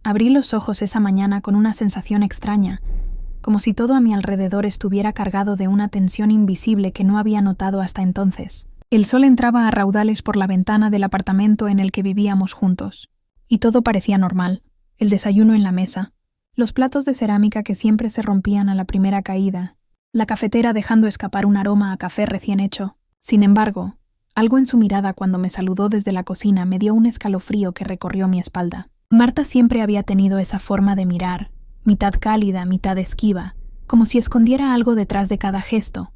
Abrí los ojos esa mañana con una sensación extraña, como si todo a mi alrededor estuviera cargado de una tensión invisible que no había notado hasta entonces. El sol entraba a raudales por la ventana del apartamento en el que vivíamos juntos, y todo parecía normal: el desayuno en la mesa, los platos de cerámica que siempre se rompían a la primera caída, la cafetera dejando escapar un aroma a café recién hecho. Sin embargo, algo en su mirada cuando me saludó desde la cocina me dio un escalofrío que recorrió mi espalda. Marta siempre había tenido esa forma de mirar, mitad cálida, mitad esquiva, como si escondiera algo detrás de cada gesto.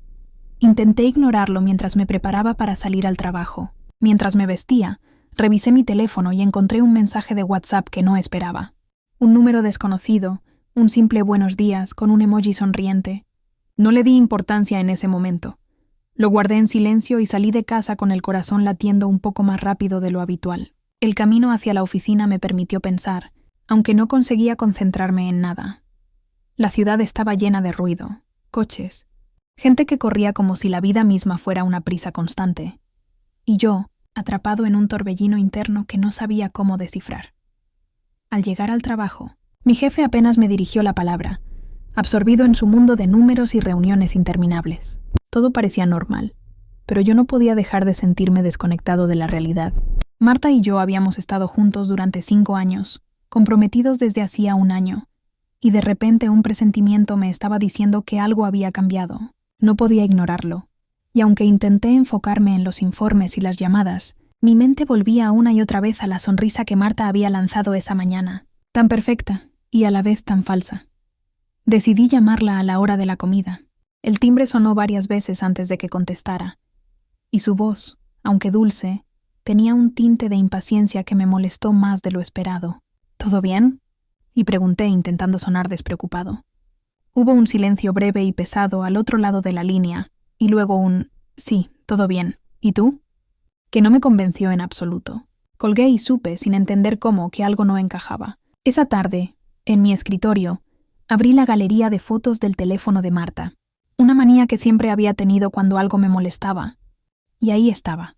Intenté ignorarlo mientras me preparaba para salir al trabajo. Mientras me vestía, revisé mi teléfono y encontré un mensaje de WhatsApp que no esperaba. Un número desconocido, un simple buenos días con un emoji sonriente. No le di importancia en ese momento. Lo guardé en silencio y salí de casa con el corazón latiendo un poco más rápido de lo habitual. El camino hacia la oficina me permitió pensar, aunque no conseguía concentrarme en nada. La ciudad estaba llena de ruido, coches, gente que corría como si la vida misma fuera una prisa constante. Y yo, atrapado en un torbellino interno que no sabía cómo descifrar. Al llegar al trabajo, mi jefe apenas me dirigió la palabra, absorbido en su mundo de números y reuniones interminables. Todo parecía normal, pero yo no podía dejar de sentirme desconectado de la realidad. Marta y yo habíamos estado juntos durante 5 años, comprometidos desde hacía 1 año, y de repente un presentimiento me estaba diciendo que algo había cambiado. No podía ignorarlo, y aunque intenté enfocarme en los informes y las llamadas, mi mente volvía una y otra vez a la sonrisa que Marta había lanzado esa mañana, tan perfecta y a la vez tan falsa. Decidí llamarla a la hora de la comida. El timbre sonó varias veces antes de que contestara, y su voz, aunque dulce, tenía un tinte de impaciencia que me molestó más de lo esperado. ¿Todo bien?, y pregunté intentando sonar despreocupado. Hubo un silencio breve y pesado al otro lado de la línea, y luego un «sí, todo bien. ¿Y tú?», que no me convenció en absoluto. Colgué y supe, sin entender cómo, que algo no encajaba. Esa tarde, en mi escritorio, abrí la galería de fotos del teléfono de Marta, una manía que siempre había tenido cuando algo me molestaba. Y ahí estaba,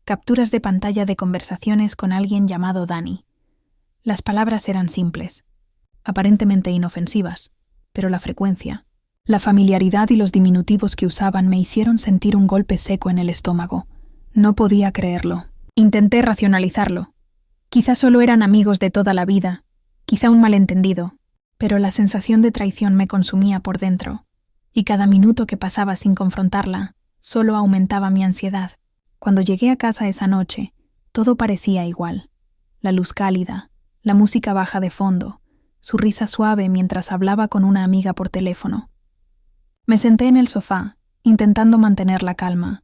capturas de pantalla de conversaciones con alguien llamado Dani. Las palabras eran simples, aparentemente inofensivas, pero la frecuencia, la familiaridad y los diminutivos que usaban me hicieron sentir un golpe seco en el estómago. No podía creerlo. Intenté racionalizarlo. Quizá solo eran amigos de toda la vida, quizá un malentendido, pero la sensación de traición me consumía por dentro, y cada minuto que pasaba sin confrontarla solo aumentaba mi ansiedad. Cuando llegué a casa esa noche, todo parecía igual. La luz cálida, la música baja de fondo, su risa suave mientras hablaba con una amiga por teléfono. Me senté en el sofá, intentando mantener la calma,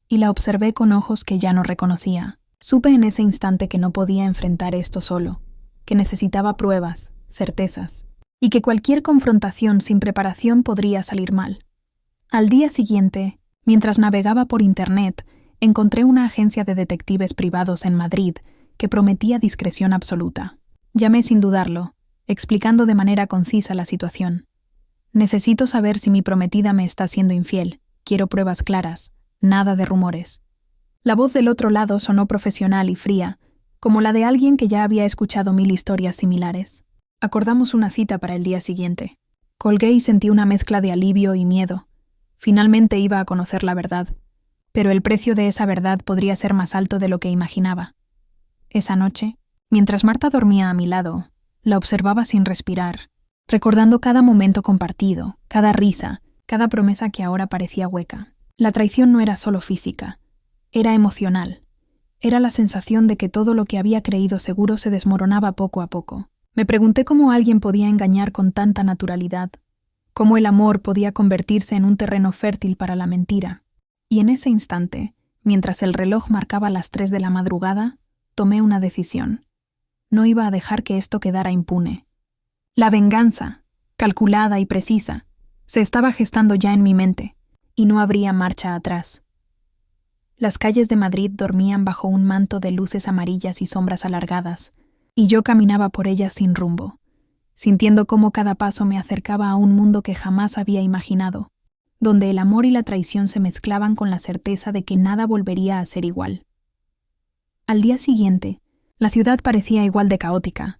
y la observé con ojos que ya no reconocía. Supe en ese instante que no podía enfrentar esto solo, que necesitaba pruebas, certezas, y que cualquier confrontación sin preparación podría salir mal. Al día siguiente, mientras navegaba por internet, encontré una agencia de detectives privados en Madrid que prometía discreción absoluta. Llamé sin dudarlo, explicando de manera concisa la situación. Necesito saber si mi prometida me está siendo infiel. Quiero pruebas claras, nada de rumores. La voz del otro lado sonó profesional y fría, como la de alguien que ya había escuchado 1000 historias similares. Acordamos una cita para el día siguiente. Colgué y sentí una mezcla de alivio y miedo. Finalmente iba a conocer la verdad, pero el precio de esa verdad podría ser más alto de lo que imaginaba. Esa noche, mientras Marta dormía a mi lado, la observaba sin respirar, recordando cada momento compartido, cada risa, cada promesa que ahora parecía hueca. La traición no era solo física, era emocional. Era la sensación de que todo lo que había creído seguro se desmoronaba poco a poco. Me pregunté cómo alguien podía engañar con tanta naturalidad, cómo el amor podía convertirse en un terreno fértil para la mentira. Y en ese instante, mientras el reloj marcaba las 3 de la madrugada, tomé una decisión. No iba a dejar que esto quedara impune. La venganza, calculada y precisa, se estaba gestando ya en mi mente, y no habría marcha atrás. Las calles de Madrid dormían bajo un manto de luces amarillas y sombras alargadas, y yo caminaba por ellas sin rumbo, sintiendo cómo cada paso me acercaba a un mundo que jamás había imaginado, donde el amor y la traición se mezclaban con la certeza de que nada volvería a ser igual. Al día siguiente, la ciudad parecía igual de caótica.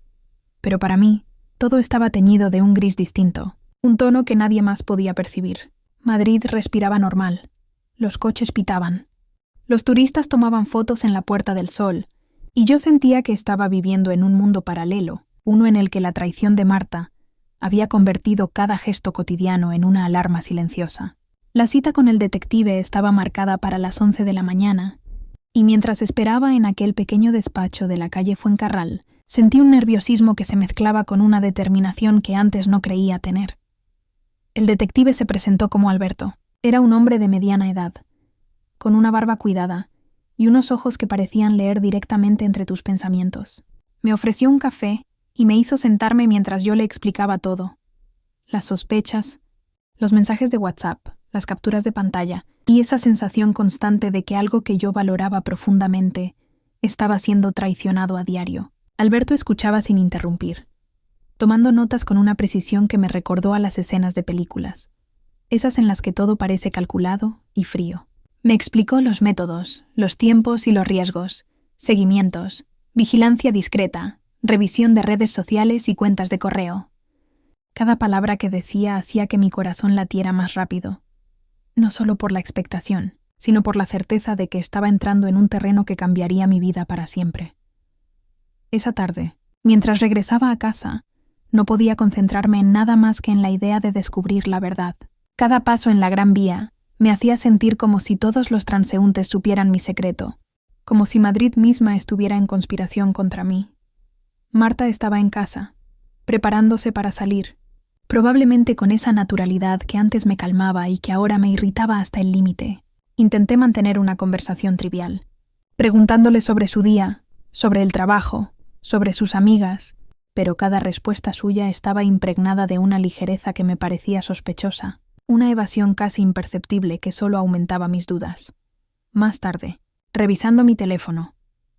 Pero para mí, todo estaba teñido de un gris distinto, un tono que nadie más podía percibir. Madrid respiraba normal. Los coches pitaban. Los turistas tomaban fotos en la Puerta del Sol, y yo sentía que estaba viviendo en un mundo paralelo, uno en el que la traición de Marta había convertido cada gesto cotidiano en una alarma silenciosa. La cita con el detective estaba marcada para las 11 de la mañana, y mientras esperaba en aquel pequeño despacho de la calle Fuencarral, sentí un nerviosismo que se mezclaba con una determinación que antes no creía tener. El detective se presentó como Alberto. Era un hombre de mediana edad, con una barba cuidada y unos ojos que parecían leer directamente entre tus pensamientos. Me ofreció un café y me hizo sentarme mientras yo le explicaba todo. Las sospechas, los mensajes de WhatsApp, las capturas de pantalla y esa sensación constante de que algo que yo valoraba profundamente estaba siendo traicionado a diario. Alberto escuchaba sin interrumpir, tomando notas con una precisión que me recordó a las escenas de películas, esas en las que todo parece calculado y frío. Me explicó los métodos, los tiempos y los riesgos, seguimientos, vigilancia discreta, revisión de redes sociales y cuentas de correo. Cada palabra que decía hacía que mi corazón latiera más rápido, no solo por la expectación, sino por la certeza de que estaba entrando en un terreno que cambiaría mi vida para siempre. Esa tarde, mientras regresaba a casa, no podía concentrarme en nada más que en la idea de descubrir la verdad. Cada paso en la Gran Vía me hacía sentir como si todos los transeúntes supieran mi secreto, como si Madrid misma estuviera en conspiración contra mí. Marta estaba en casa, preparándose para salir, probablemente con esa naturalidad que antes me calmaba y que ahora me irritaba hasta el límite. Intenté mantener una conversación trivial, preguntándole sobre su día, sobre el trabajo, sobre sus amigas, pero cada respuesta suya estaba impregnada de una ligereza que me parecía sospechosa, una evasión casi imperceptible que solo aumentaba mis dudas. Más tarde, revisando mi teléfono,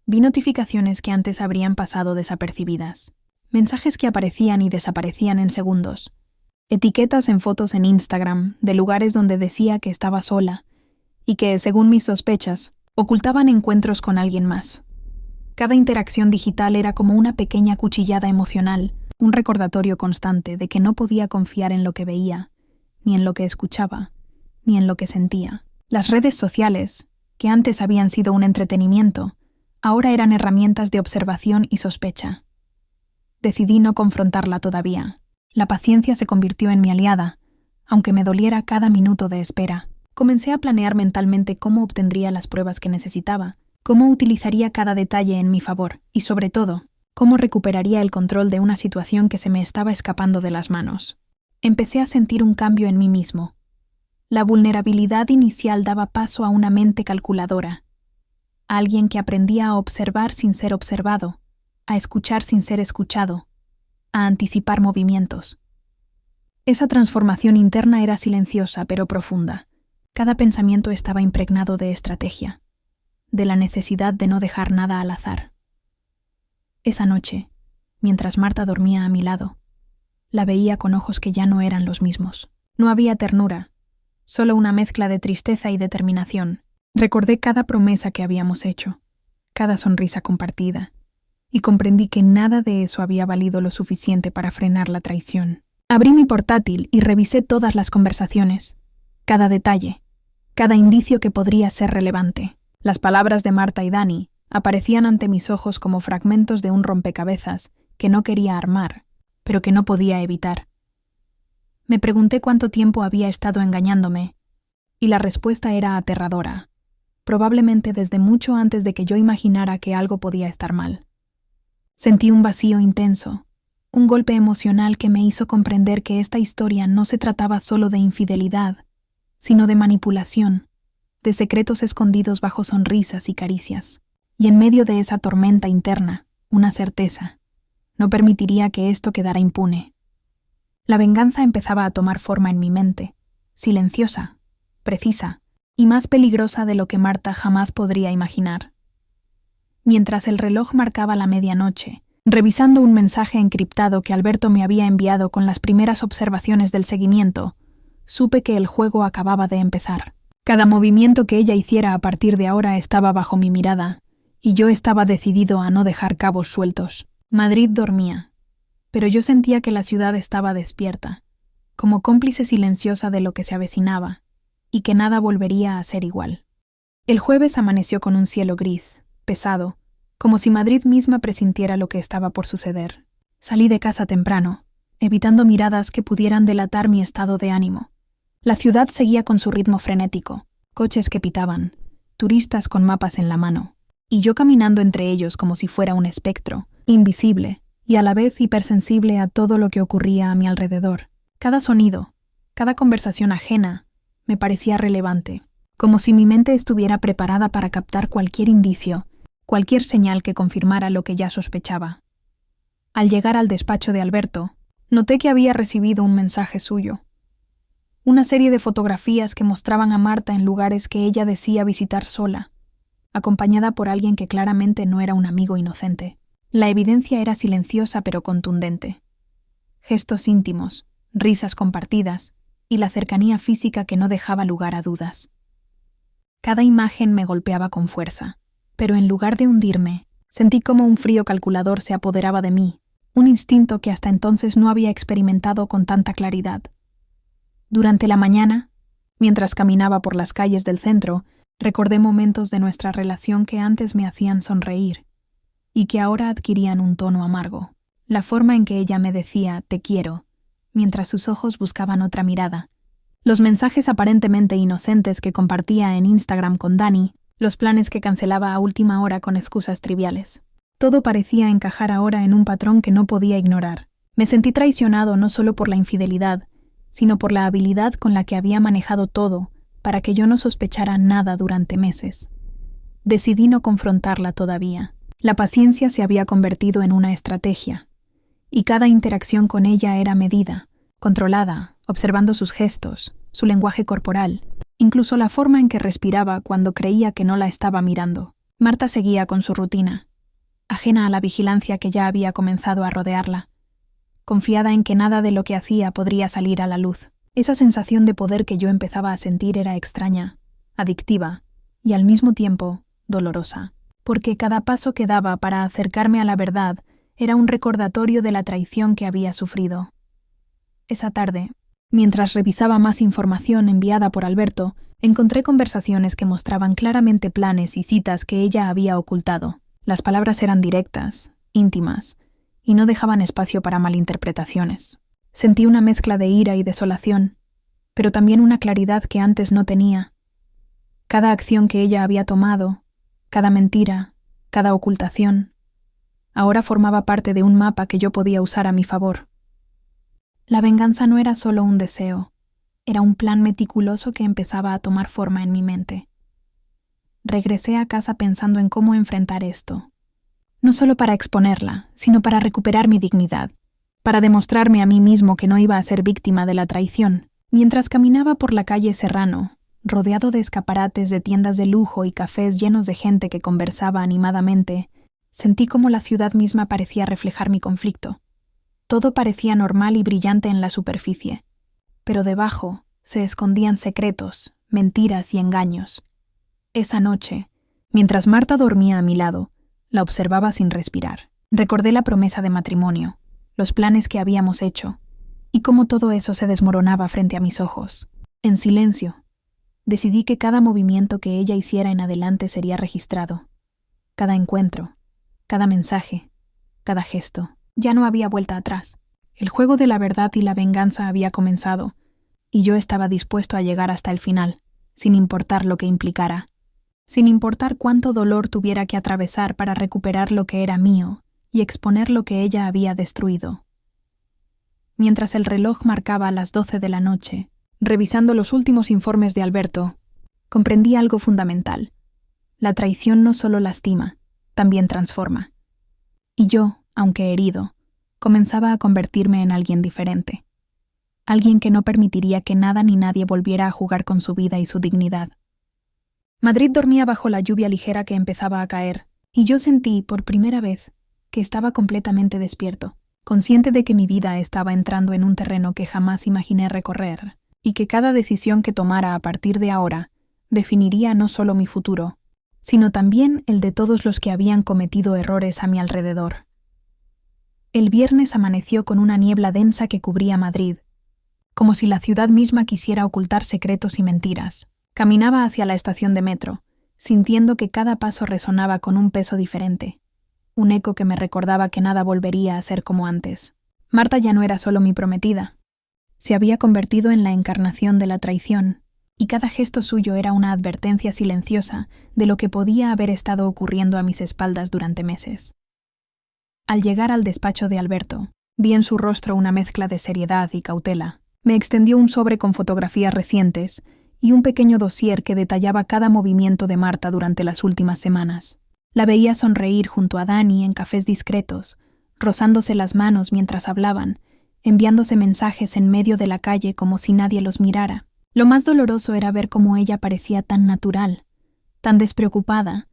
vi notificaciones que antes habrían pasado desapercibidas, mensajes que aparecían y desaparecían en segundos, etiquetas en fotos en Instagram de lugares donde decía que estaba sola y que, según mis sospechas, ocultaban encuentros con alguien más. Cada interacción digital era como una pequeña cuchillada emocional, un recordatorio constante de que no podía confiar en lo que veía, ni en lo que escuchaba, ni en lo que sentía. Las redes sociales, que antes habían sido un entretenimiento, ahora eran herramientas de observación y sospecha. Decidí no confrontarla todavía. La paciencia se convirtió en mi aliada, aunque me doliera cada minuto de espera. Comencé a planear mentalmente cómo obtendría las pruebas que necesitaba, cómo utilizaría cada detalle en mi favor y, sobre todo, cómo recuperaría el control de una situación que se me estaba escapando de las manos. Empecé a sentir un cambio en mí mismo. La vulnerabilidad inicial daba paso a una mente calculadora, a alguien que aprendía a observar sin ser observado, a escuchar sin ser escuchado, a anticipar movimientos. Esa transformación interna era silenciosa pero profunda. Cada pensamiento estaba impregnado de estrategia, de la necesidad de no dejar nada al azar. Esa noche, mientras Marta dormía a mi lado, la veía con ojos que ya no eran los mismos. No había ternura, solo una mezcla de tristeza y determinación. Recordé cada promesa que habíamos hecho, cada sonrisa compartida, y comprendí que nada de eso había valido lo suficiente para frenar la traición. Abrí mi portátil y revisé todas las conversaciones, cada detalle, cada indicio que podría ser relevante. Las palabras de Marta y Dani aparecían ante mis ojos como fragmentos de un rompecabezas que no quería armar, pero que no podía evitar. Me pregunté cuánto tiempo había estado engañándome, y la respuesta era aterradora, probablemente desde mucho antes de que yo imaginara que algo podía estar mal. Sentí un vacío intenso, un golpe emocional que me hizo comprender que esta historia no se trataba solo de infidelidad, sino de manipulación, de secretos escondidos bajo sonrisas y caricias. Y en medio de esa tormenta interna, una certeza: no permitiría que esto quedara impune. La venganza empezaba a tomar forma en mi mente, silenciosa, precisa y más peligrosa de lo que Marta jamás podría imaginar. Mientras el reloj marcaba la medianoche, revisando un mensaje encriptado que Alberto me había enviado con las primeras observaciones del seguimiento, supe que el juego acababa de empezar. Cada movimiento que ella hiciera a partir de ahora estaba bajo mi mirada, y yo estaba decidido a no dejar cabos sueltos. Madrid dormía. pero yo sentía que la ciudad estaba despierta, como cómplice silenciosa de lo que se avecinaba, y que nada volvería a ser igual. El jueves amaneció con un cielo gris, pesado, como si Madrid misma presintiera lo que estaba por suceder. Salí de casa temprano, evitando miradas que pudieran delatar mi estado de ánimo. La ciudad seguía con su ritmo frenético, coches que pitaban, turistas con mapas en la mano, y yo caminando entre ellos como si fuera un espectro, invisible y a la vez hipersensible a todo lo que ocurría a mi alrededor. Cada sonido, cada conversación ajena, me parecía relevante, como si mi mente estuviera preparada para captar cualquier indicio, cualquier señal que confirmara lo que ya sospechaba. Al llegar al despacho de Alberto, noté que había recibido un mensaje suyo. Una serie de fotografías que mostraban a Marta en lugares que ella decía visitar sola, acompañada por alguien que claramente no era un amigo inocente. La evidencia era silenciosa pero contundente. Gestos íntimos, risas compartidas y la cercanía física que no dejaba lugar a dudas. Cada imagen me golpeaba con fuerza, pero en lugar de hundirme, sentí como un frío calculador se apoderaba de mí, un instinto que hasta entonces no había experimentado con tanta claridad. Durante la mañana, mientras caminaba por las calles del centro, recordé momentos de nuestra relación que antes me hacían sonreír y que ahora adquirían un tono amargo. La forma en que ella me decía «te quiero», mientras sus ojos buscaban otra mirada. Los mensajes aparentemente inocentes que compartía en Instagram con Dani, los planes que cancelaba a última hora con excusas triviales. Todo parecía encajar ahora en un patrón que no podía ignorar. Me sentí traicionado no solo por la infidelidad, sino por la habilidad con la que había manejado todo para que yo no sospechara nada durante meses. Decidí no confrontarla todavía. La paciencia se había convertido en una estrategia, y cada interacción con ella era medida, controlada, observando sus gestos, su lenguaje corporal, incluso la forma en que respiraba cuando creía que no la estaba mirando. Marta seguía con su rutina, ajena a la vigilancia que ya había comenzado a rodearla, confiada en que nada de lo que hacía podría salir a la luz. Esa sensación de poder que yo empezaba a sentir era extraña, adictiva y al mismo tiempo dolorosa, porque cada paso que daba para acercarme a la verdad era un recordatorio de la traición que había sufrido. Esa tarde, mientras revisaba más información enviada por Alberto, encontré conversaciones que mostraban claramente planes y citas que ella había ocultado. Las palabras eran directas, íntimas, y no dejaban espacio para malinterpretaciones. Sentí una mezcla de ira y desolación, pero también una claridad que antes no tenía. Cada acción que ella había tomado, cada mentira, cada ocultación, ahora formaba parte de un mapa que yo podía usar a mi favor. La venganza no era solo un deseo, era un plan meticuloso que empezaba a tomar forma en mi mente. Regresé a casa pensando en cómo enfrentar esto, no solo para exponerla, sino para recuperar mi dignidad, para demostrarme a mí mismo que no iba a ser víctima de la traición. Mientras caminaba por la calle Serrano, rodeado de escaparates de tiendas de lujo y cafés llenos de gente que conversaba animadamente, sentí como la ciudad misma parecía reflejar mi conflicto. Todo parecía normal y brillante en la superficie, pero debajo se escondían secretos, mentiras y engaños. Esa noche, mientras Marta dormía a mi lado, la observaba sin respirar. Recordé la promesa de matrimonio, los planes que habíamos hecho, y cómo todo eso se desmoronaba frente a mis ojos. En silencio, decidí que cada movimiento que ella hiciera en adelante sería registrado. Cada encuentro, cada mensaje, cada gesto. Ya no había vuelta atrás. El juego de la verdad y la venganza había comenzado, y yo estaba dispuesto a llegar hasta el final, sin importar lo que implicara, sin importar cuánto dolor tuviera que atravesar para recuperar lo que era mío y exponer lo que ella había destruido. Mientras el reloj marcaba las 12 de la noche, revisando los últimos informes de Alberto, comprendí algo fundamental. La traición no solo lastima, también transforma. Y yo, aunque herido, comenzaba a convertirme en alguien diferente. Alguien que no permitiría que nada ni nadie volviera a jugar con su vida y su dignidad. Madrid dormía bajo la lluvia ligera que empezaba a caer, y yo sentí, por primera vez, que estaba completamente despierto, consciente de que mi vida estaba entrando en un terreno que jamás imaginé recorrer, y que cada decisión que tomara a partir de ahora definiría no solo mi futuro, sino también el de todos los que habían cometido errores a mi alrededor. El viernes amaneció con una niebla densa que cubría Madrid, como si la ciudad misma quisiera ocultar secretos y mentiras. Caminaba hacia la estación de metro, sintiendo que cada paso resonaba con un peso diferente, un eco que me recordaba que nada volvería a ser como antes. Marta ya no era solo mi prometida. Se había convertido en la encarnación de la traición, y cada gesto suyo era una advertencia silenciosa de lo que podía haber estado ocurriendo a mis espaldas durante meses. Al llegar al despacho de Alberto, vi en su rostro una mezcla de seriedad y cautela. Me extendió un sobre con fotografías recientes y un pequeño dossier que detallaba cada movimiento de Marta durante las últimas semanas. La veía sonreír junto a Dani en cafés discretos, rozándose las manos mientras hablaban, enviándose mensajes en medio de la calle como si nadie los mirara. Lo más doloroso era ver cómo ella parecía tan natural, tan despreocupada,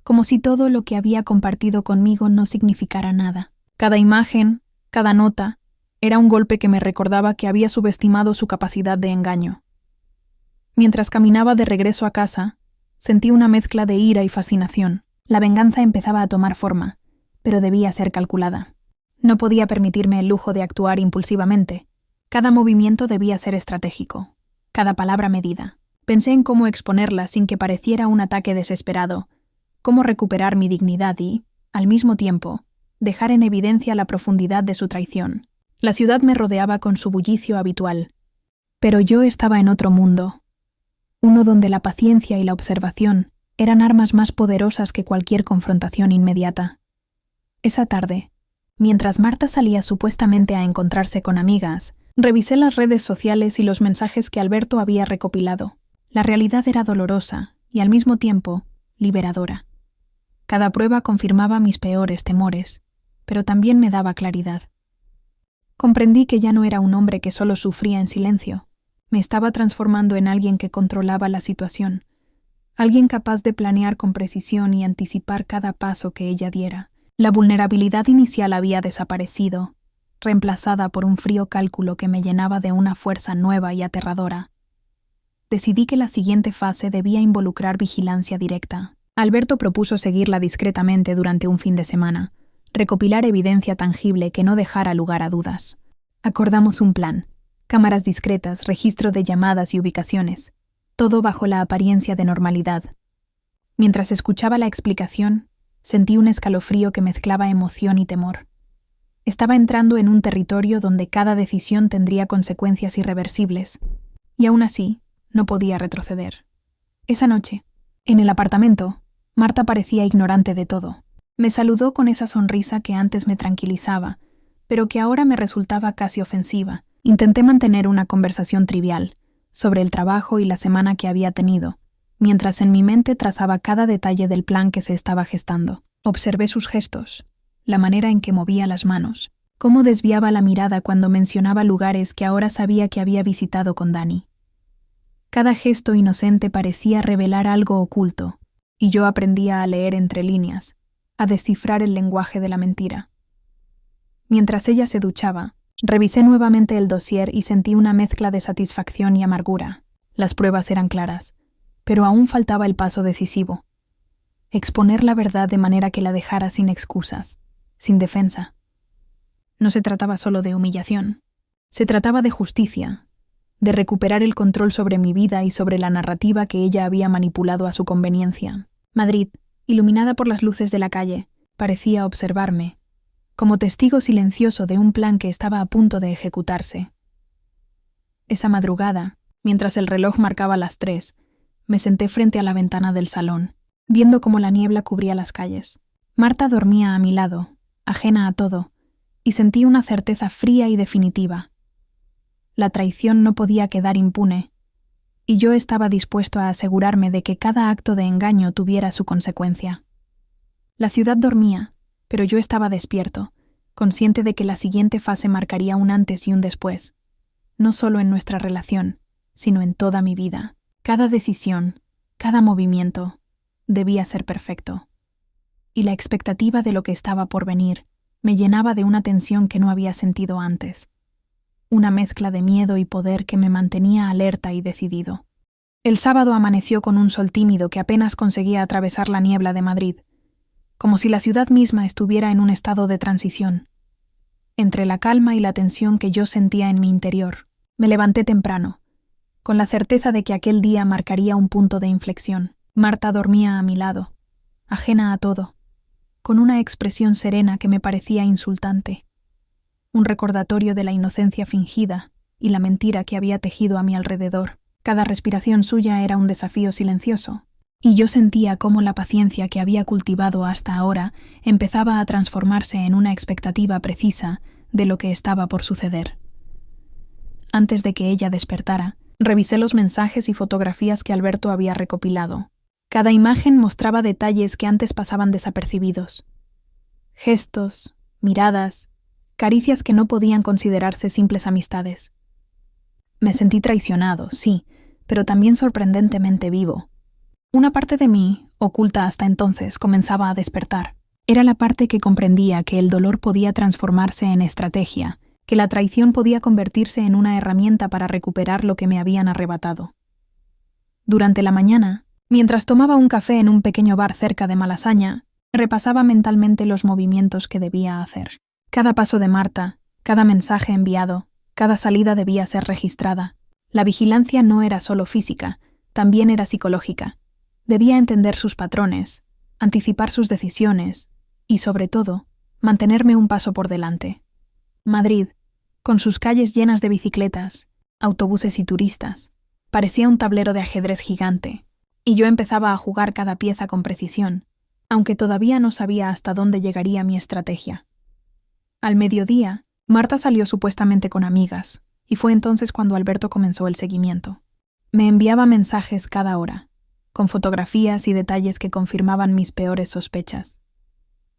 como si todo lo que había compartido conmigo no significara nada. Cada imagen, cada nota, era un golpe que me recordaba que había subestimado su capacidad de engaño. Mientras caminaba de regreso a casa, sentí una mezcla de ira y fascinación. La venganza empezaba a tomar forma, pero debía ser calculada. No podía permitirme el lujo de actuar impulsivamente. Cada movimiento debía ser estratégico, cada palabra medida. Pensé en cómo exponerla sin que pareciera un ataque desesperado, cómo recuperar mi dignidad y, al mismo tiempo, dejar en evidencia la profundidad de su traición. La ciudad me rodeaba con su bullicio habitual, pero yo estaba en otro mundo, uno donde la paciencia y la observación eran armas más poderosas que cualquier confrontación inmediata. Esa tarde, mientras Marta salía supuestamente a encontrarse con amigas, revisé las redes sociales y los mensajes que Alberto había recopilado. La realidad era dolorosa y, al mismo tiempo, liberadora. Cada prueba confirmaba mis peores temores, pero también me daba claridad. Comprendí que ya no era un hombre que solo sufría en silencio. Me estaba transformando en alguien que controlaba la situación, alguien capaz de planear con precisión y anticipar cada paso que ella diera. La vulnerabilidad inicial había desaparecido, reemplazada por un frío cálculo que me llenaba de una fuerza nueva y aterradora. Decidí que la siguiente fase debía involucrar vigilancia directa. Alberto propuso seguirla discretamente durante un fin de semana, recopilar evidencia tangible que no dejara lugar a dudas. Acordamos un plan: cámaras discretas, registro de llamadas y ubicaciones, todo bajo la apariencia de normalidad. Mientras escuchaba la explicación, sentí un escalofrío que mezclaba emoción y temor. Estaba entrando en un territorio donde cada decisión tendría consecuencias irreversibles, y aún así no podía retroceder. Esa noche, en el apartamento, Marta parecía ignorante de todo. Me saludó con esa sonrisa que antes me tranquilizaba, pero que ahora me resultaba casi ofensiva. Intenté mantener una conversación trivial sobre el trabajo y la semana que había tenido, mientras en mi mente trazaba cada detalle del plan que se estaba gestando. Observé sus gestos, la manera en que movía las manos, cómo desviaba la mirada cuando mencionaba lugares que ahora sabía que había visitado con Dani. Cada gesto inocente parecía revelar algo oculto, y yo aprendía a leer entre líneas, a descifrar el lenguaje de la mentira. Mientras ella se duchaba, revisé nuevamente el dossier y sentí una mezcla de satisfacción y amargura. Las pruebas eran claras, pero aún faltaba el paso decisivo: exponer la verdad de manera que la dejara sin excusas, sin defensa. No se trataba solo de humillación, se trataba de justicia, de recuperar el control sobre mi vida y sobre la narrativa que ella había manipulado a su conveniencia. Madrid, iluminada por las luces de la calle, parecía observarme, como testigo silencioso de un plan que estaba a punto de ejecutarse. Esa madrugada, mientras el reloj marcaba las 3, me senté frente a la ventana del salón, viendo cómo la niebla cubría las calles. Marta dormía a mi lado, ajena a todo, y sentí una certeza fría y definitiva. La traición no podía quedar impune, y yo estaba dispuesto a asegurarme de que cada acto de engaño tuviera su consecuencia. La ciudad dormía, pero yo estaba despierto, consciente de que la siguiente fase marcaría un antes y un después, no solo en nuestra relación, sino en toda mi vida. Cada decisión, cada movimiento, debía ser perfecto. Y la expectativa de lo que estaba por venir me llenaba de una tensión que no había sentido antes. Una mezcla de miedo y poder que me mantenía alerta y decidido. El sábado amaneció con un sol tímido que apenas conseguía atravesar la niebla de Madrid, como si la ciudad misma estuviera en un estado de transición. entre la calma y la tensión que yo sentía en mi interior. Me levanté temprano, con la certeza de que aquel día marcaría un punto de inflexión. Marta dormía a mi lado, ajena a todo, con una expresión serena que me parecía insultante, un recordatorio de la inocencia fingida y la mentira que había tejido a mi alrededor. Cada respiración suya era un desafío silencioso, y yo sentía cómo la paciencia que había cultivado hasta ahora empezaba a transformarse en una expectativa precisa de lo que estaba por suceder. Antes de que ella despertara, revisé los mensajes y fotografías que Alberto había recopilado. Cada imagen mostraba detalles que antes pasaban desapercibidos. Gestos, miradas, caricias que no podían considerarse simples amistades. Me sentí traicionado, sí, pero también sorprendentemente vivo. Una parte de mí, oculta hasta entonces, comenzaba a despertar. Era la parte que comprendía que el dolor podía transformarse en estrategia, que la traición podía convertirse en una herramienta para recuperar lo que me habían arrebatado. Durante la mañana, mientras tomaba un café en un pequeño bar cerca de Malasaña, repasaba mentalmente los movimientos que debía hacer. Cada paso de Marta, cada mensaje enviado, cada salida debía ser registrada. La vigilancia no era solo física, también era psicológica. Debía entender sus patrones, anticipar sus decisiones y, sobre todo, mantenerme un paso por delante. Madrid, con sus calles llenas de bicicletas, autobuses y turistas, parecía un tablero de ajedrez gigante, y yo empezaba a jugar cada pieza con precisión, aunque todavía no sabía hasta dónde llegaría mi estrategia. Al mediodía, Marta salió supuestamente con amigas, y fue entonces cuando Alberto comenzó el seguimiento. Me enviaba mensajes cada hora, con fotografías y detalles que confirmaban mis peores sospechas.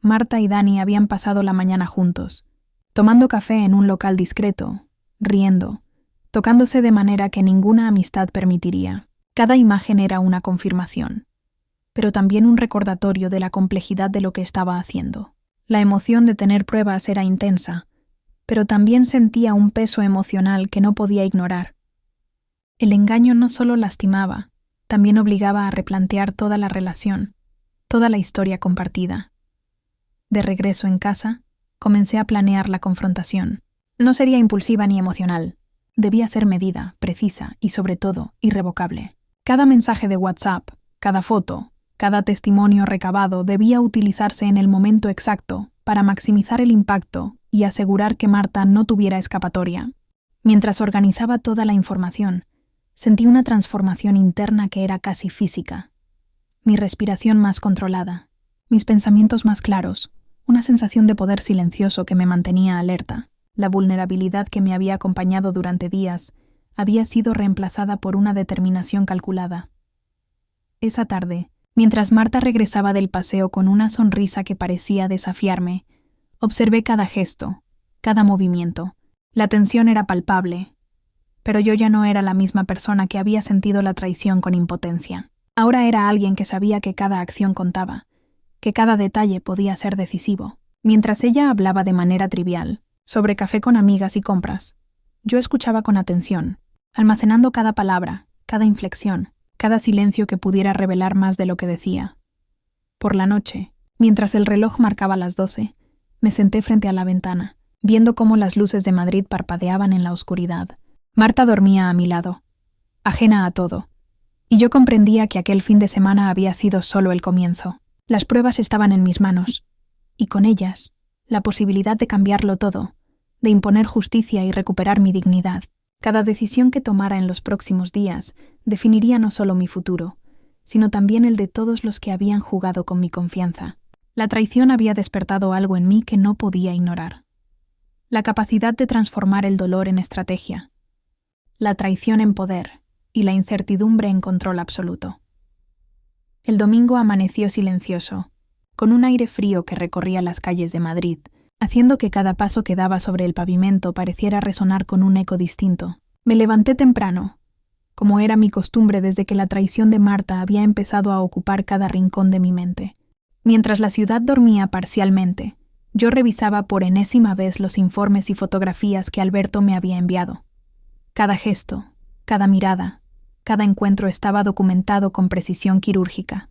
Marta y Dani habían pasado la mañana juntos, tomando café en un local discreto, riendo, tocándose de manera que ninguna amistad permitiría. Cada imagen era una confirmación, pero también un recordatorio de la complejidad de lo que estaba haciendo. La emoción de tener pruebas era intensa, pero también sentía un peso emocional que no podía ignorar. El engaño no solo lastimaba, también obligaba a replantear toda la relación, toda la historia compartida. De regreso en casa, comencé a planear la confrontación. No sería impulsiva ni emocional. Debía ser medida, precisa y, sobre todo, irrevocable. Cada mensaje de WhatsApp, cada foto, cada testimonio recabado debía utilizarse en el momento exacto para maximizar el impacto y asegurar que Marta no tuviera escapatoria. Mientras organizaba toda la información, sentí una transformación interna que era casi física. Mi respiración más controlada, mis pensamientos más claros, una sensación de poder silencioso que me mantenía alerta. La vulnerabilidad que me había acompañado durante días había sido reemplazada por una determinación calculada. Esa tarde, mientras Marta regresaba del paseo con una sonrisa que parecía desafiarme, observé cada gesto, cada movimiento. La tensión era palpable, pero yo ya no era la misma persona que había sentido la traición con impotencia. Ahora era alguien que sabía que cada acción contaba, que cada detalle podía ser decisivo. Mientras ella hablaba de manera trivial, sobre café con amigas y compras, yo escuchaba con atención, almacenando cada palabra, cada inflexión, cada silencio que pudiera revelar más de lo que decía. Por la noche, mientras el reloj marcaba las 12, me senté frente a la ventana, viendo cómo las luces de Madrid parpadeaban en la oscuridad. Marta dormía a mi lado, ajena a todo, y yo comprendía que aquel fin de semana había sido solo el comienzo. Las pruebas estaban en mis manos, y con ellas, la posibilidad de cambiarlo todo, de imponer justicia y recuperar mi dignidad. Cada decisión que tomara en los próximos días definiría no solo mi futuro, sino también el de todos los que habían jugado con mi confianza. La traición había despertado algo en mí que no podía ignorar. La capacidad de transformar el dolor en estrategia, la traición en poder y la incertidumbre en control absoluto. El domingo amaneció silencioso, con un aire frío que recorría las calles de Madrid, haciendo que cada paso que daba sobre el pavimento pareciera resonar con un eco distinto. Me levanté temprano, como era mi costumbre desde que la traición de Marta había empezado a ocupar cada rincón de mi mente. Mientras la ciudad dormía parcialmente, yo revisaba por enésima vez los informes y fotografías que Alberto me había enviado. Cada gesto, cada mirada, cada encuentro estaba documentado con precisión quirúrgica.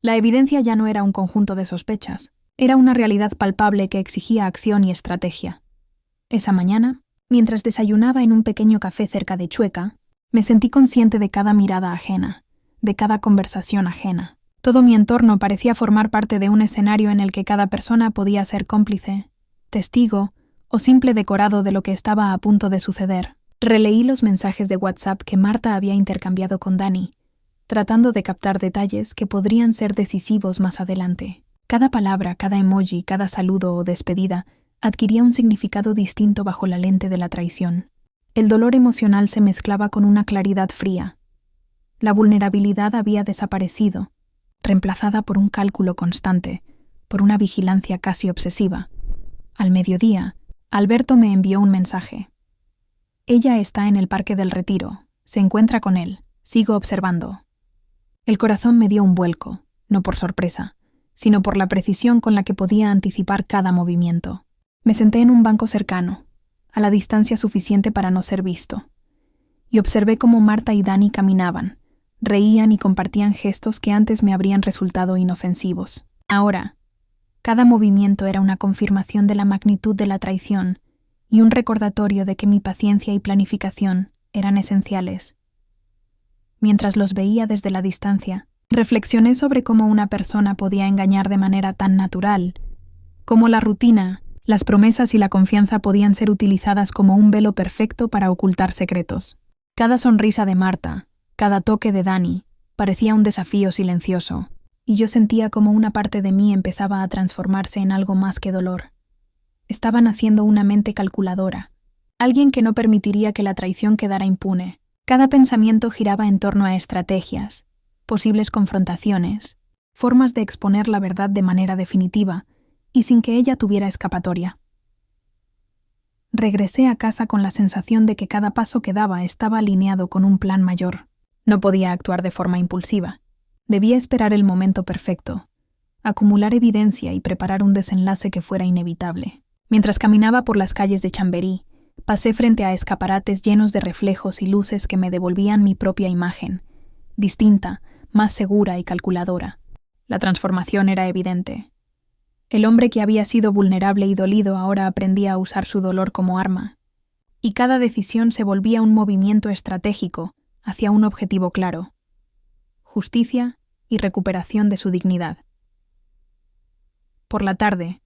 La evidencia ya no era un conjunto de sospechas, era una realidad palpable que exigía acción y estrategia. Esa mañana, mientras desayunaba en un pequeño café cerca de Chueca, me sentí consciente de cada mirada ajena, de cada conversación ajena. Todo mi entorno parecía formar parte de un escenario en el que cada persona podía ser cómplice, testigo o simple decorado de lo que estaba a punto de suceder. Releí los mensajes de WhatsApp que Marta había intercambiado con Dani, tratando de captar detalles que podrían ser decisivos más adelante. Cada palabra, cada emoji, cada saludo o despedida adquiría un significado distinto bajo la lente de la traición. El dolor emocional se mezclaba con una claridad fría. La vulnerabilidad había desaparecido, reemplazada por un cálculo constante, por una vigilancia casi obsesiva. Al mediodía, Alberto me envió un mensaje. Ella está en el Parque del Retiro. Se encuentra con él. Sigo observando. El corazón me dio un vuelco, no por sorpresa, sino por la precisión con la que podía anticipar cada movimiento. Me senté en un banco cercano, a la distancia suficiente para no ser visto, y observé cómo Marta y Dani caminaban, reían y compartían gestos que antes me habrían resultado inofensivos. Ahora, cada movimiento era una confirmación de la magnitud de la traición y un recordatorio de que mi paciencia y planificación eran esenciales. Mientras los veía desde la distancia, reflexioné sobre cómo una persona podía engañar de manera tan natural, cómo la rutina, las promesas y la confianza podían ser utilizadas como un velo perfecto para ocultar secretos. Cada sonrisa de Marta, cada toque de Dani, parecía un desafío silencioso, y yo sentía como una parte de mí empezaba a transformarse en algo más que dolor. Estaba naciendo una mente calculadora, alguien que no permitiría que la traición quedara impune. Cada pensamiento giraba en torno a estrategias, posibles confrontaciones, formas de exponer la verdad de manera definitiva y sin que ella tuviera escapatoria. Regresé a casa con la sensación de que cada paso que daba estaba alineado con un plan mayor. No podía actuar de forma impulsiva. Debía esperar el momento perfecto, acumular evidencia y preparar un desenlace que fuera inevitable. Mientras caminaba por las calles de Chamberí, pasé frente a escaparates llenos de reflejos y luces que me devolvían mi propia imagen, distinta, más segura y calculadora. La transformación era evidente. El hombre que había sido vulnerable y dolido ahora aprendía a usar su dolor como arma, y cada decisión se volvía un movimiento estratégico hacia un objetivo claro: justicia y recuperación de su dignidad. Por la tarde,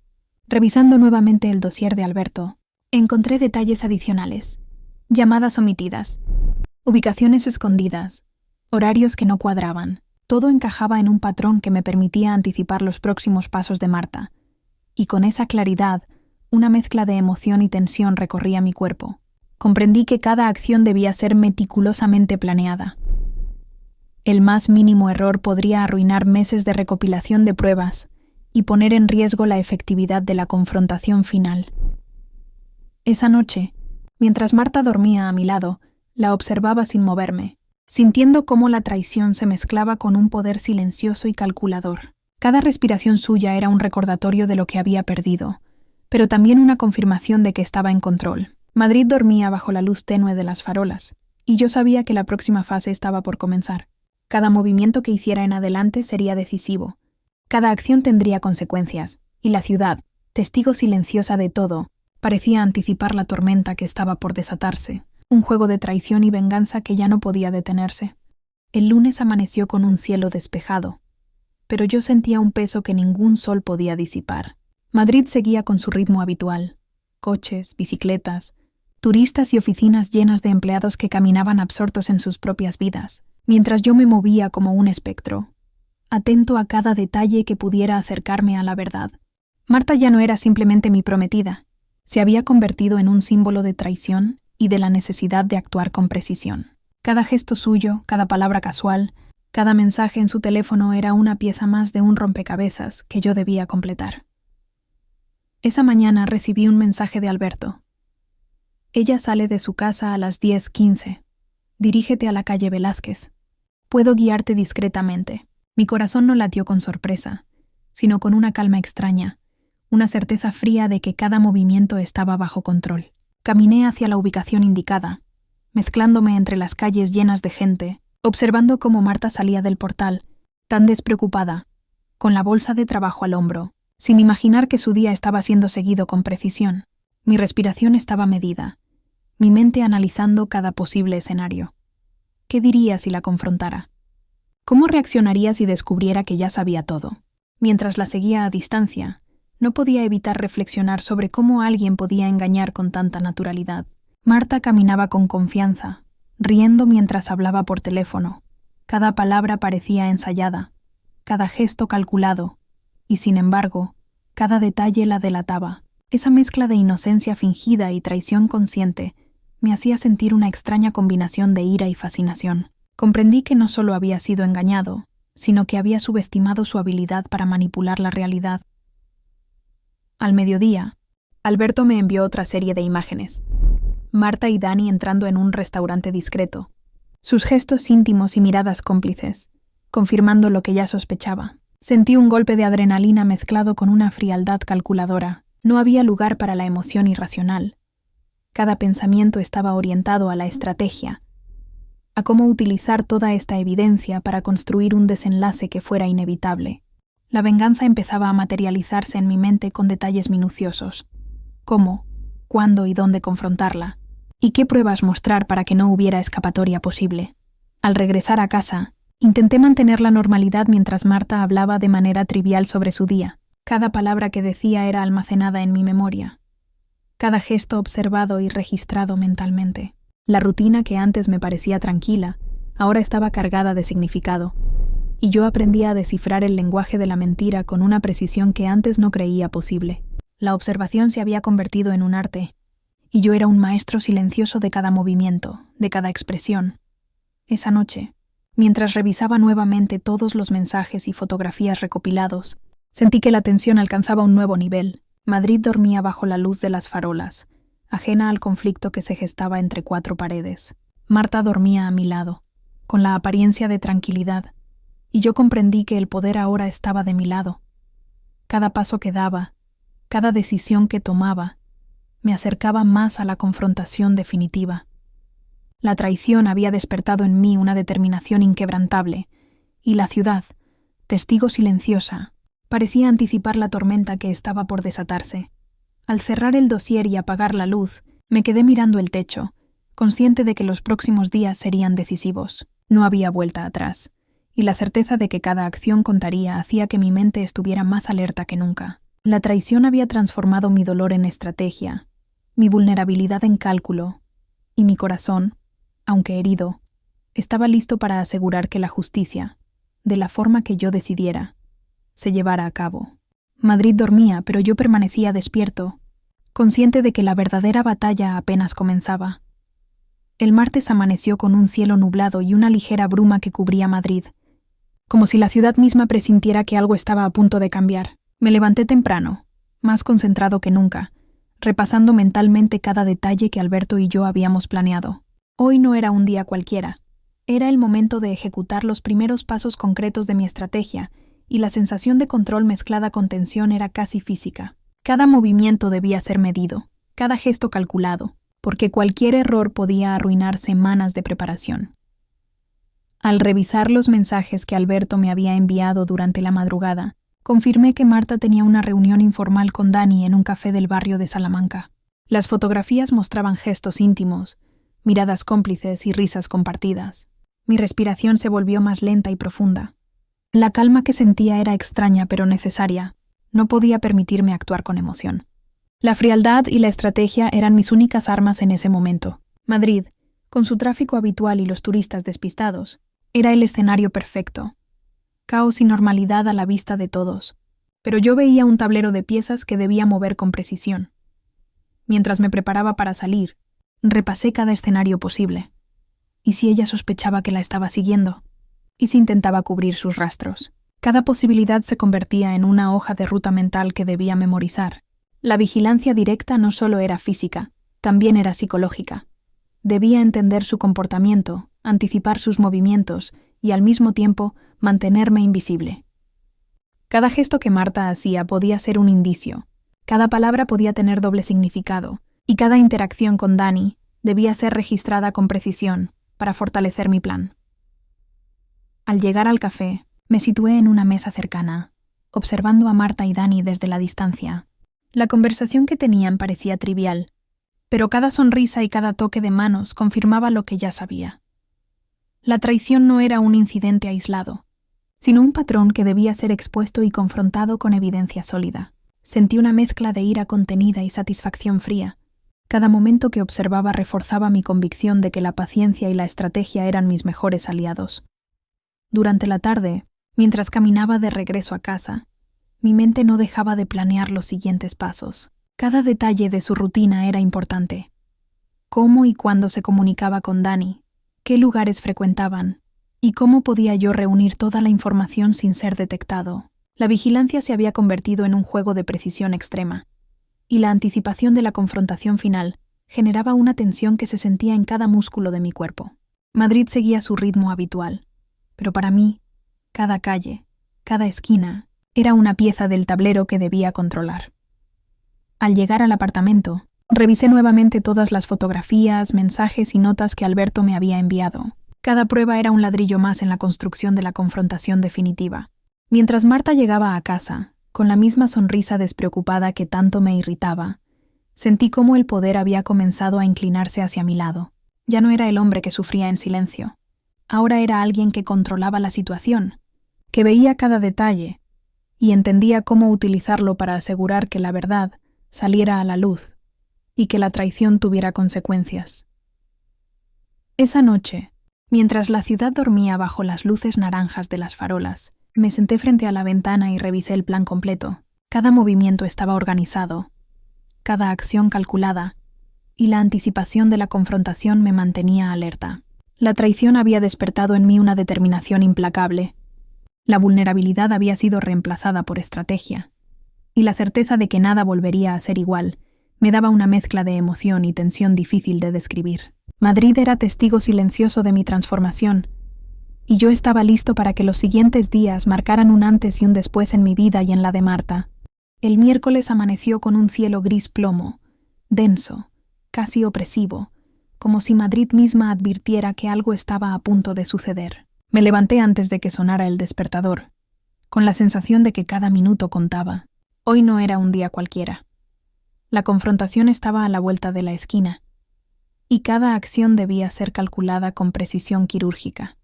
revisando nuevamente el dossier de Alberto, encontré detalles adicionales, llamadas omitidas, ubicaciones escondidas, horarios que no cuadraban. Todo encajaba en un patrón que me permitía anticipar los próximos pasos de Marta, y con esa claridad, una mezcla de emoción y tensión recorría mi cuerpo. Comprendí que cada acción debía ser meticulosamente planeada. El más mínimo error podría arruinar meses de recopilación de pruebas y poner en riesgo la efectividad de la confrontación final. Esa noche, mientras Marta dormía a mi lado, la observaba sin moverme, sintiendo cómo la traición se mezclaba con un poder silencioso y calculador. Cada respiración suya era un recordatorio de lo que había perdido, pero también una confirmación de que estaba en control. Madrid dormía bajo la luz tenue de las farolas, y yo sabía que la próxima fase estaba por comenzar. Cada movimiento que hiciera en adelante sería decisivo. Cada acción tendría consecuencias, y la ciudad, testigo silenciosa de todo, parecía anticipar la tormenta que estaba por desatarse. Un juego de traición y venganza que ya no podía detenerse. El lunes amaneció con un cielo despejado, pero yo sentía un peso que ningún sol podía disipar. Madrid seguía con su ritmo habitual: coches, bicicletas, turistas y oficinas llenas de empleados que caminaban absortos en sus propias vidas, mientras yo me movía como un espectro, atento a cada detalle que pudiera acercarme a la verdad. Marta ya no era simplemente mi prometida, se había convertido en un símbolo de traición y de la necesidad de actuar con precisión. Cada gesto suyo, cada palabra casual, cada mensaje en su teléfono era una pieza más de un rompecabezas que yo debía completar. Esa mañana recibí un mensaje de Alberto. Ella sale de su casa a las 10:15. Dirígete a la calle Velázquez. Puedo guiarte discretamente. Mi corazón no latió con sorpresa, sino con una calma extraña, una certeza fría de que cada movimiento estaba bajo control. Caminé hacia la ubicación indicada, mezclándome entre las calles llenas de gente, observando cómo Marta salía del portal, tan despreocupada, con la bolsa de trabajo al hombro, sin imaginar que su día estaba siendo seguido con precisión. Mi respiración estaba medida, mi mente analizando cada posible escenario. ¿Qué diría si la confrontara? ¿Cómo reaccionaría si descubriera que ya sabía todo? Mientras la seguía a distancia, no podía evitar reflexionar sobre cómo alguien podía engañar con tanta naturalidad. Marta caminaba con confianza, riendo mientras hablaba por teléfono. Cada palabra parecía ensayada, cada gesto calculado, y sin embargo, cada detalle la delataba. Esa mezcla de inocencia fingida y traición consciente me hacía sentir una extraña combinación de ira y fascinación. Comprendí que no solo había sido engañado, sino que había subestimado su habilidad para manipular la realidad. Al mediodía, Alberto me envió otra serie de imágenes. Marta y Dani entrando en un restaurante discreto. Sus gestos íntimos y miradas cómplices, confirmando lo que ya sospechaba. Sentí un golpe de adrenalina mezclado con una frialdad calculadora. No había lugar para la emoción irracional. Cada pensamiento estaba orientado a la estrategia, a cómo utilizar toda esta evidencia para construir un desenlace que fuera inevitable. La venganza empezaba a materializarse en mi mente con detalles minuciosos. Cómo, cuándo y dónde confrontarla, y qué pruebas mostrar para que no hubiera escapatoria posible. Al regresar a casa, intenté mantener la normalidad mientras Marta hablaba de manera trivial sobre su día. Cada palabra que decía era almacenada en mi memoria. Cada gesto observado y registrado mentalmente. La rutina que antes me parecía tranquila, ahora estaba cargada de significado, y yo aprendía a descifrar el lenguaje de la mentira con una precisión que antes no creía posible. La observación se había convertido en un arte, y yo era un maestro silencioso de cada movimiento, de cada expresión. Esa noche, mientras revisaba nuevamente todos los mensajes y fotografías recopilados, sentí que la tensión alcanzaba un nuevo nivel. Madrid dormía bajo la luz de las farolas, ajena al conflicto que se gestaba entre cuatro paredes. Marta dormía a mi lado, con la apariencia de tranquilidad, y yo comprendí que el poder ahora estaba de mi lado. Cada paso que daba, cada decisión que tomaba, me acercaba más a la confrontación definitiva. La traición había despertado en mí una determinación inquebrantable, y la ciudad, testigo silenciosa, parecía anticipar la tormenta que estaba por desatarse. Al cerrar el dossier y apagar la luz, me quedé mirando el techo, consciente de que los próximos días serían decisivos. No había vuelta atrás, y la certeza de que cada acción contaría hacía que mi mente estuviera más alerta que nunca. La traición había transformado mi dolor en estrategia, mi vulnerabilidad en cálculo, y mi corazón, aunque herido, estaba listo para asegurar que la justicia, de la forma que yo decidiera, se llevara a cabo. Madrid dormía, pero yo permanecía despierto, consciente de que la verdadera batalla apenas comenzaba. El martes amaneció con un cielo nublado y una ligera bruma que cubría Madrid, como si la ciudad misma presintiera que algo estaba a punto de cambiar. Me levanté temprano, más concentrado que nunca, repasando mentalmente cada detalle que Alberto y yo habíamos planeado. Hoy no era un día cualquiera. Era el momento de ejecutar los primeros pasos concretos de mi estrategia, y la sensación de control mezclada con tensión era casi física. Cada movimiento debía ser medido, cada gesto calculado, porque cualquier error podía arruinar semanas de preparación. Al revisar los mensajes que Alberto me había enviado durante la madrugada, confirmé que Marta tenía una reunión informal con Dani en un café del barrio de Salamanca. Las fotografías mostraban gestos íntimos, miradas cómplices y risas compartidas. Mi respiración se volvió más lenta y profunda. La calma que sentía era extraña pero necesaria. No podía permitirme actuar con emoción. La frialdad y la estrategia eran mis únicas armas en ese momento. Madrid, con su tráfico habitual y los turistas despistados, era el escenario perfecto. Caos y normalidad a la vista de todos, pero yo veía un tablero de piezas que debía mover con precisión. Mientras me preparaba para salir, repasé cada escenario posible. ¿Y si ella sospechaba que la estaba siguiendo? ¿Y si intentaba cubrir sus rastros? Cada posibilidad se convertía en una hoja de ruta mental que debía memorizar. La vigilancia directa no solo era física, también era psicológica. Debía entender su comportamiento, anticipar sus movimientos y al mismo tiempo mantenerme invisible. Cada gesto que Marta hacía podía ser un indicio, cada palabra podía tener doble significado, y cada interacción con Dani debía ser registrada con precisión para fortalecer mi plan. Al llegar al café, me situé en una mesa cercana, observando a Marta y Dani desde la distancia. La conversación que tenían parecía trivial, pero cada sonrisa y cada toque de manos confirmaba lo que ya sabía. La traición no era un incidente aislado, sino un patrón que debía ser expuesto y confrontado con evidencia sólida. Sentí una mezcla de ira contenida y satisfacción fría. Cada momento que observaba reforzaba mi convicción de que la paciencia y la estrategia eran mis mejores aliados. Durante la tarde, mientras caminaba de regreso a casa, mi mente no dejaba de planear los siguientes pasos. Cada detalle de su rutina era importante. Cómo y cuándo se comunicaba con Dani, qué lugares frecuentaban, y cómo podía yo reunir toda la información sin ser detectado. La vigilancia se había convertido en un juego de precisión extrema, y la anticipación de la confrontación final generaba una tensión que se sentía en cada músculo de mi cuerpo. Madrid seguía su ritmo habitual, pero para mí, cada calle, cada esquina, era una pieza del tablero que debía controlar. Al llegar al apartamento, revisé nuevamente todas las fotografías, mensajes y notas que Alberto me había enviado. Cada prueba era un ladrillo más en la construcción de la confrontación definitiva. Mientras Marta llegaba a casa, con la misma sonrisa despreocupada que tanto me irritaba, sentí cómo el poder había comenzado a inclinarse hacia mi lado. Ya no era el hombre que sufría en silencio. Ahora era alguien que controlaba la situación, que veía cada detalle y entendía cómo utilizarlo para asegurar que la verdad saliera a la luz y que la traición tuviera consecuencias. Esa noche, mientras la ciudad dormía bajo las luces naranjas de las farolas, me senté frente a la ventana y revisé el plan completo. Cada movimiento estaba organizado, cada acción calculada, y la anticipación de la confrontación me mantenía alerta. La traición había despertado en mí una determinación implacable. La vulnerabilidad había sido reemplazada por estrategia, y la certeza de que nada volvería a ser igual me daba una mezcla de emoción y tensión difícil de describir. Madrid era testigo silencioso de mi transformación, y yo estaba listo para que los siguientes días marcaran un antes y un después en mi vida y en la de Marta. El miércoles amaneció con un cielo gris plomo, denso, casi opresivo, como si Madrid misma advirtiera que algo estaba a punto de suceder. Me levanté antes de que sonara el despertador, con la sensación de que cada minuto contaba. Hoy no era un día cualquiera. La confrontación estaba a la vuelta de la esquina, y cada acción debía ser calculada con precisión quirúrgica.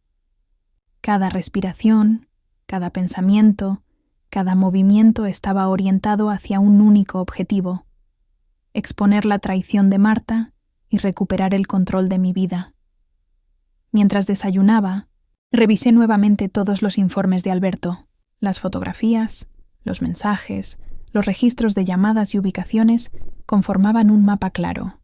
Cada respiración, cada pensamiento, cada movimiento estaba orientado hacia un único objetivo: exponer la traición de Marta y recuperar el control de mi vida. Mientras desayunaba, revisé nuevamente todos los informes de Alberto, las fotografías, los mensajes, los registros de llamadas y ubicaciones conformaban un mapa claro.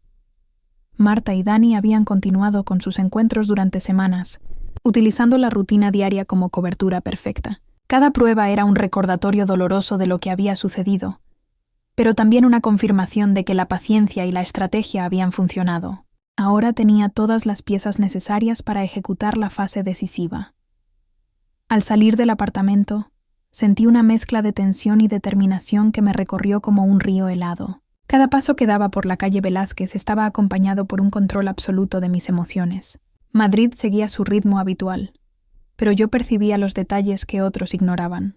Marta y Dani habían continuado con sus encuentros durante semanas, utilizando la rutina diaria como cobertura perfecta. Cada prueba era un recordatorio doloroso de lo que había sucedido, pero también una confirmación de que la paciencia y la estrategia habían funcionado. Ahora tenía todas las piezas necesarias para ejecutar la fase decisiva. Al salir del apartamento, sentí una mezcla de tensión y determinación que me recorrió como un río helado. Cada paso que daba por la calle Velázquez estaba acompañado por un control absoluto de mis emociones. Madrid seguía su ritmo habitual, pero yo percibía los detalles que otros ignoraban.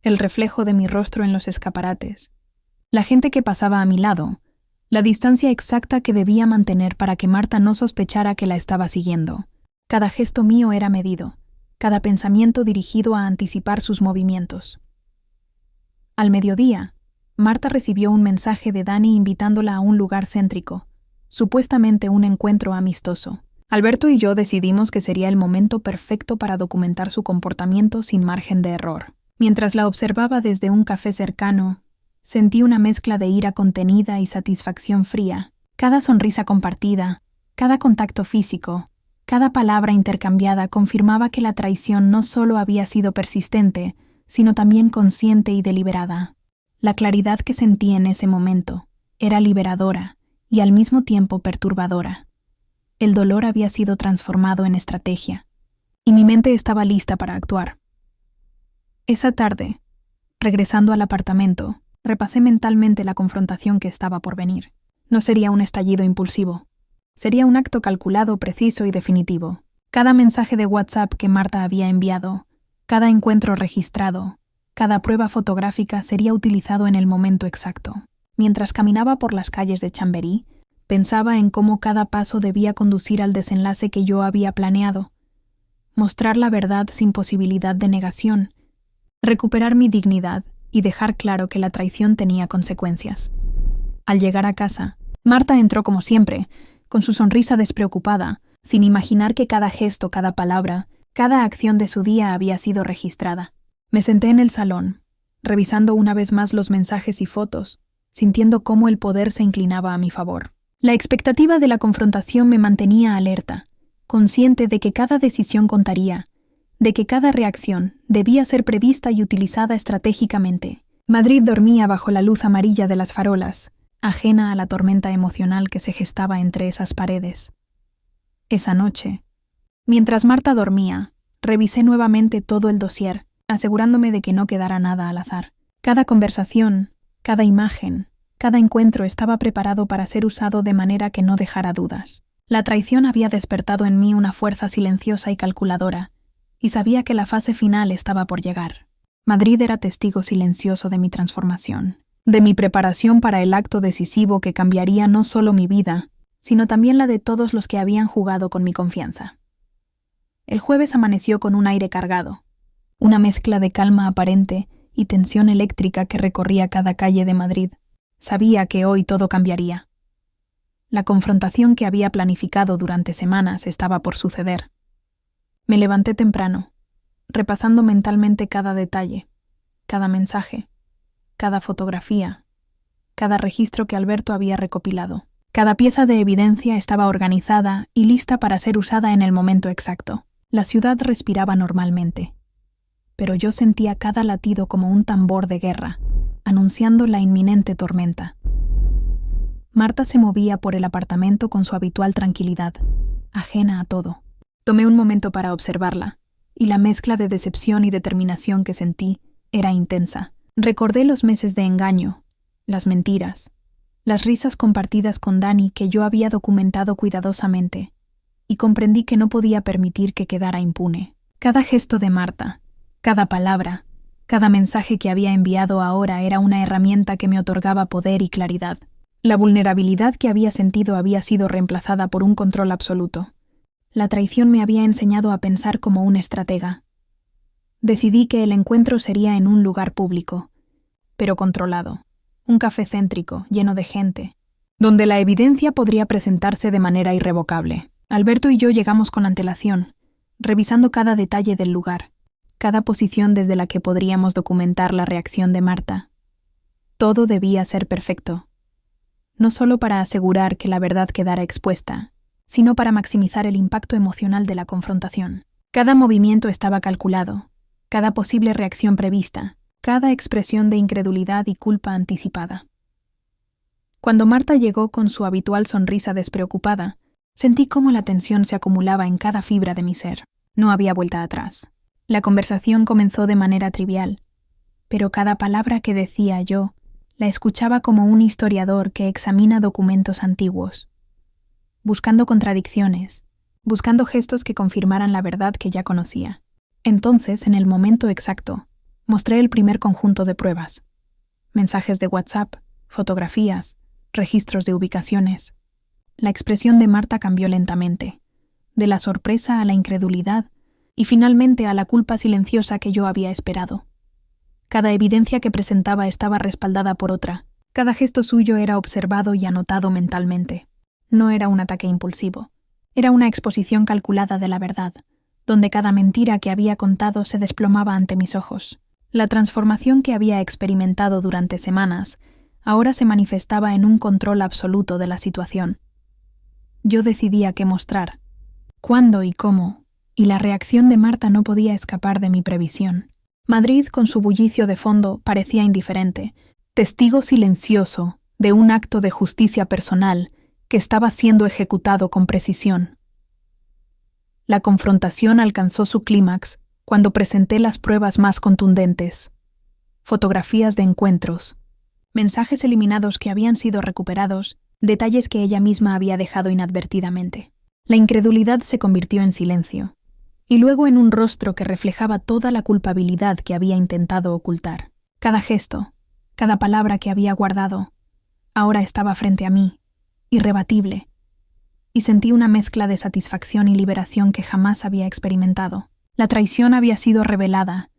El reflejo de mi rostro en los escaparates, la gente que pasaba a mi lado, la distancia exacta que debía mantener para que Marta no sospechara que la estaba siguiendo. Cada gesto mío era medido, cada pensamiento dirigido a anticipar sus movimientos. Al mediodía, Marta recibió un mensaje de Dani invitándola a un lugar céntrico, supuestamente un encuentro amistoso. Alberto y yo decidimos que sería el momento perfecto para documentar su comportamiento sin margen de error. Mientras la observaba desde un café cercano, sentí una mezcla de ira contenida y satisfacción fría. Cada sonrisa compartida, cada contacto físico, cada palabra intercambiada confirmaba que la traición no solo había sido persistente, sino también consciente y deliberada. La claridad que sentí en ese momento era liberadora y al mismo tiempo perturbadora. El dolor había sido transformado en estrategia, y mi mente estaba lista para actuar. Esa tarde, regresando al apartamento, repasé mentalmente la confrontación que estaba por venir. No sería un estallido impulsivo. Sería un acto calculado, preciso y definitivo. Cada mensaje de WhatsApp que Marta había enviado, cada encuentro registrado, cada prueba fotográfica sería utilizado en el momento exacto. Mientras caminaba por las calles de Chamberí, pensaba en cómo cada paso debía conducir al desenlace que yo había planeado. Mostrar la verdad sin posibilidad de negación, recuperar mi dignidad y dejar claro que la traición tenía consecuencias. Al llegar a casa, Marta entró como siempre, con su sonrisa despreocupada, sin imaginar que cada gesto, cada palabra, cada acción de su día había sido registrada. Me senté en el salón, revisando una vez más los mensajes y fotos, sintiendo cómo el poder se inclinaba a mi favor. La expectativa de la confrontación me mantenía alerta, consciente de que cada decisión contaría, de que cada reacción debía ser prevista y utilizada estratégicamente. Madrid dormía bajo la luz amarilla de las farolas, ajena a la tormenta emocional que se gestaba entre esas paredes. Esa noche, mientras Marta dormía, revisé nuevamente todo el dossier, asegurándome de que no quedara nada al azar. Cada conversación, cada imagen, cada encuentro estaba preparado para ser usado de manera que no dejara dudas. La traición había despertado en mí una fuerza silenciosa y calculadora, y sabía que la fase final estaba por llegar. Madrid era testigo silencioso de mi transformación, de mi preparación para el acto decisivo que cambiaría no solo mi vida, sino también la de todos los que habían jugado con mi confianza. El jueves amaneció con un aire cargado, una mezcla de calma aparente y tensión eléctrica que recorría cada calle de Madrid. Sabía que hoy todo cambiaría. La confrontación que había planificado durante semanas estaba por suceder. Me levanté temprano, repasando mentalmente cada detalle, cada mensaje, cada fotografía, cada registro que Alberto había recopilado. Cada pieza de evidencia estaba organizada y lista para ser usada en el momento exacto. La ciudad respiraba normalmente, pero yo sentía cada latido como un tambor de guerra, anunciando la inminente tormenta. Marta se movía por el apartamento con su habitual tranquilidad, ajena a todo. Tomé un momento para observarla, y la mezcla de decepción y determinación que sentí era intensa. Recordé los meses de engaño, las mentiras, las risas compartidas con Dani que yo había documentado cuidadosamente, y comprendí que no podía permitir que quedara impune. Cada gesto de Marta, cada palabra, cada mensaje que había enviado ahora era una herramienta que me otorgaba poder y claridad. La vulnerabilidad que había sentido había sido reemplazada por un control absoluto. La traición me había enseñado a pensar como un estratega. Decidí que el encuentro sería en un lugar público, pero controlado. Un café céntrico, lleno de gente, donde la evidencia podría presentarse de manera irrevocable. Alberto y yo llegamos con antelación, revisando cada detalle del lugar, cada posición desde la que podríamos documentar la reacción de Marta. Todo debía ser perfecto, no solo para asegurar que la verdad quedara expuesta, sino para maximizar el impacto emocional de la confrontación. Cada movimiento estaba calculado, cada posible reacción prevista, cada expresión de incredulidad y culpa anticipada. Cuando Marta llegó con su habitual sonrisa despreocupada, sentí cómo la tensión se acumulaba en cada fibra de mi ser. No había vuelta atrás. La conversación comenzó de manera trivial, pero cada palabra que decía yo la escuchaba como un historiador que examina documentos antiguos, buscando contradicciones, buscando gestos que confirmaran la verdad que ya conocía. Entonces, en el momento exacto, mostré el primer conjunto de pruebas: mensajes de WhatsApp, fotografías, registros de ubicaciones. La expresión de Marta cambió lentamente, de la sorpresa a la incredulidad y finalmente a la culpa silenciosa que yo había esperado. Cada evidencia que presentaba estaba respaldada por otra. Cada gesto suyo era observado y anotado mentalmente. No era un ataque impulsivo. Era una exposición calculada de la verdad, donde cada mentira que había contado se desplomaba ante mis ojos. La transformación que había experimentado durante semanas ahora se manifestaba en un control absoluto de la situación. Yo decidía qué mostrar, cuándo y cómo, y la reacción de Marta no podía escapar de mi previsión. Madrid, con su bullicio de fondo, parecía indiferente, testigo silencioso de un acto de justicia personal que estaba siendo ejecutado con precisión. La confrontación alcanzó su clímax cuando presenté las pruebas más contundentes: fotografías de encuentros, mensajes eliminados que habían sido recuperados, detalles que ella misma había dejado inadvertidamente. La incredulidad se convirtió en silencio, y luego en un rostro que reflejaba toda la culpabilidad que había intentado ocultar. Cada gesto, cada palabra que había guardado, Ahora estaba frente a mí, irrebatible, y sentí una mezcla de satisfacción y liberación que jamás había experimentado. La traición había sido revelada,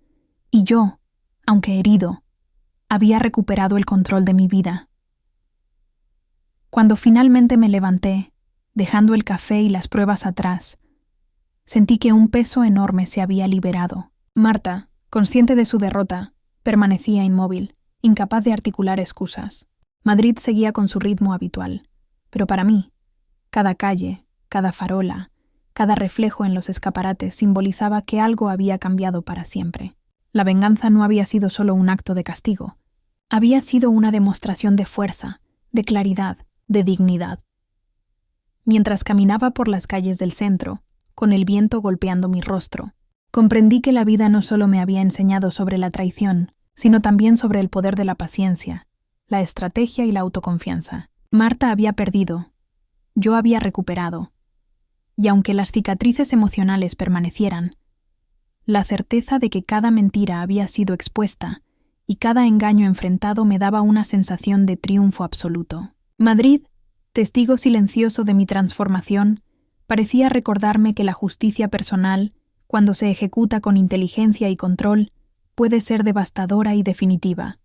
y yo, aunque herido, había recuperado el control de mi vida. Cuando finalmente me levanté, dejando el café y las pruebas atrás, sentí que un peso enorme se había liberado. Marta, consciente de su derrota, permanecía inmóvil, incapaz de articular excusas. Madrid seguía con su ritmo habitual, pero para mí, cada calle, cada farola, cada reflejo en los escaparates simbolizaba que algo había cambiado para siempre. La venganza no había sido solo un acto de castigo, había sido una demostración de fuerza, de claridad, de dignidad. Mientras caminaba por las calles del centro, con el viento golpeando mi rostro, comprendí que la vida no solo me había enseñado sobre la traición, sino también sobre el poder de la paciencia, la estrategia y la autoconfianza. Marta había perdido, yo había recuperado, y aunque las cicatrices emocionales permanecieran, la certeza de que cada mentira había sido expuesta y cada engaño enfrentado me daba una sensación de triunfo absoluto. Madrid, testigo silencioso de mi transformación, parecía recordarme que la justicia personal, cuando se ejecuta con inteligencia y control, puede ser devastadora y definitiva.